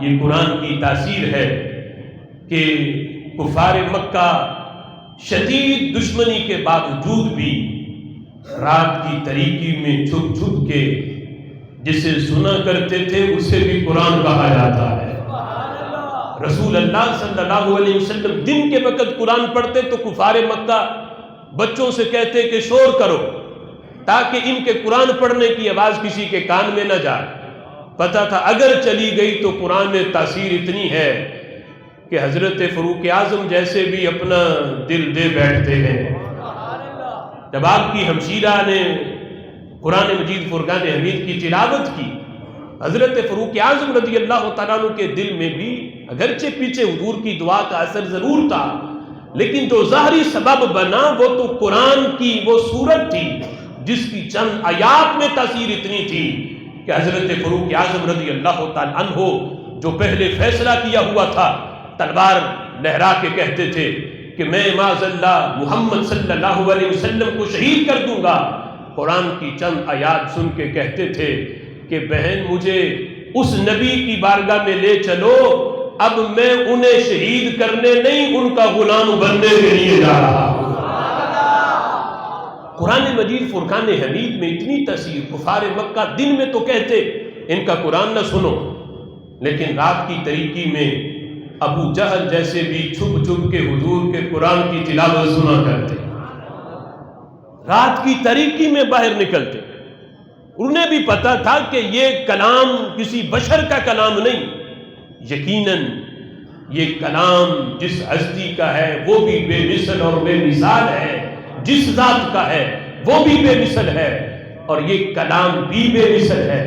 یہ قرآن کی تاثیر ہے کہ کفار مکہ شدید دشمنی کے باوجود بھی رات کی تاریکی میں چھپ چھپ کے جسے سنا کرتے تھے اسے بھی قرآن کہا جاتا ہے۔ رسول اللہ صلی اللہ علیہ وسلم دن کے وقت قرآن پڑھتے تو کفار مکہ بچوں سے کہتے کہ شور کرو تاکہ ان کے قرآن پڑھنے کی آواز کسی کے کان میں نہ جائے۔ پتہ تھا اگر چلی گئی تو قرآن میں تاثیر اتنی ہے کہ حضرت فاروق اعظم جیسے بھی اپنا دل دے بیٹھتے ہیں۔ جب آپ کی ہمشیرہ نے قرآن مجید فرقان حمید کی تلاوت کی، حضرت فاروق اعظم رضی اللہ تعالیٰ عنہ کے دل میں بھی اگرچہ پیچھے حضور کی دعا کا اثر ضرور تھا، لیکن جو ظاہری سبب بنا وہ تو قرآن کی وہ سورت تھی جس کی چند آیات میں تاثیر اتنی تھی کہ حضرت فاروق اعظم رضی اللہ تعالیٰ عنہ جو پہلے فیصلہ کیا ہوا تھا تلوار لہرا کے کہتے تھے کہ میں معاذ اللہ محمد صلی اللہ علیہ وسلم کو شہید کر دوں گا، قرآن کی چند آیات سن کے کہتے تھے کہ بہن مجھے اس نبی کی بارگاہ میں لے چلو، اب میں انہیں شہید کرنے نہیں ان کا غلام بننے کے لیے جا رہا ہوں۔ قرآن مجید فرقان حمید میں اتنی تاثیر، کفار مکہ دن میں تو کہتے ان کا قرآن نہ سنو، لیکن رات کی تاریکی میں ابو جہل جیسے بھی چھپ چھپ کے حضور کے قرآن کی تلاوت سنا کرتے، رات کی تاریکی میں باہر نکلتے۔ انہیں بھی پتا تھا کہ یہ کلام کسی بشر کا کلام نہیں، یقیناً یہ کلام جس ہستی کا ہے وہ بھی بے مثل اور بے مثال ہے، جس ذات کا ہے وہ بھی بے مثل ہے، اور یہ کلام بھی بے مثل ہے۔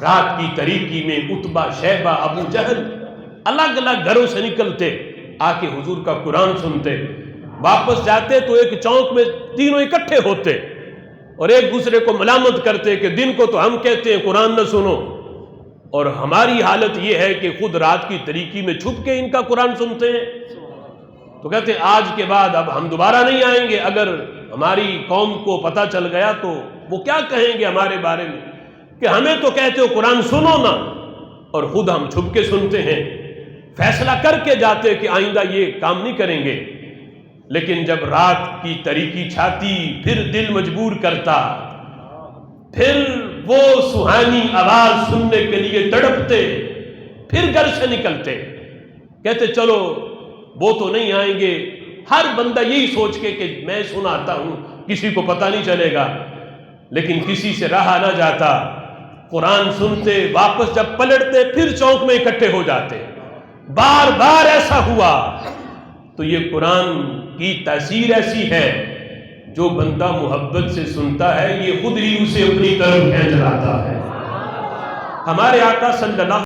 رات کی تاریکی میں عتبہ، شیبہ، ابو جہل الگ الگ گھروں سے نکلتے، آ کے حضور کا قرآن سنتے، واپس جاتے تو ایک چوک میں تینوں اکٹھے ہوتے اور ایک دوسرے کو ملامت کرتے کہ دن کو تو ہم کہتے ہیں قرآن نہ سنو، اور ہماری حالت یہ ہے کہ خود رات کی تاریکی میں چھپ کے ان کا قرآن سنتے ہیں۔ تو کہتے ہیں آج کے بعد اب ہم دوبارہ نہیں آئیں گے، اگر ہماری قوم کو پتہ چل گیا تو وہ کیا کہیں گے ہمارے بارے میں کہ ہمیں تو کہتے ہو قرآن سنو نا، اور خود ہم چھپ کے سنتے ہیں۔ فیصلہ کر کے جاتے کہ آئندہ یہ کام نہیں کریں گے، لیکن جب رات کی تاریکی چھاتی پھر دل مجبور کرتا، پھر وہ سہانی آواز سننے کے لیے تڑپتے، پھر گھر سے نکلتے، کہتے چلو وہ تو نہیں آئیں گے، ہر بندہ یہی سوچ کے کہ میں سناتا ہوں کسی کو پتہ نہیں چلے گا، لیکن کسی سے رہا نہ جاتا، قرآن سنتے، واپس جب پلٹتے پھر چوک میں اکٹھے ہو جاتے۔ بار بار ایسا ہوا تو یہ قرآن کی تاثیر ایسی ہے جو بندہ محبت سے سنتا ہے یہ خود ہی اسے اپنی طرف کھینچ لاتا ہے۔ ہمارے آقا صلی اللہ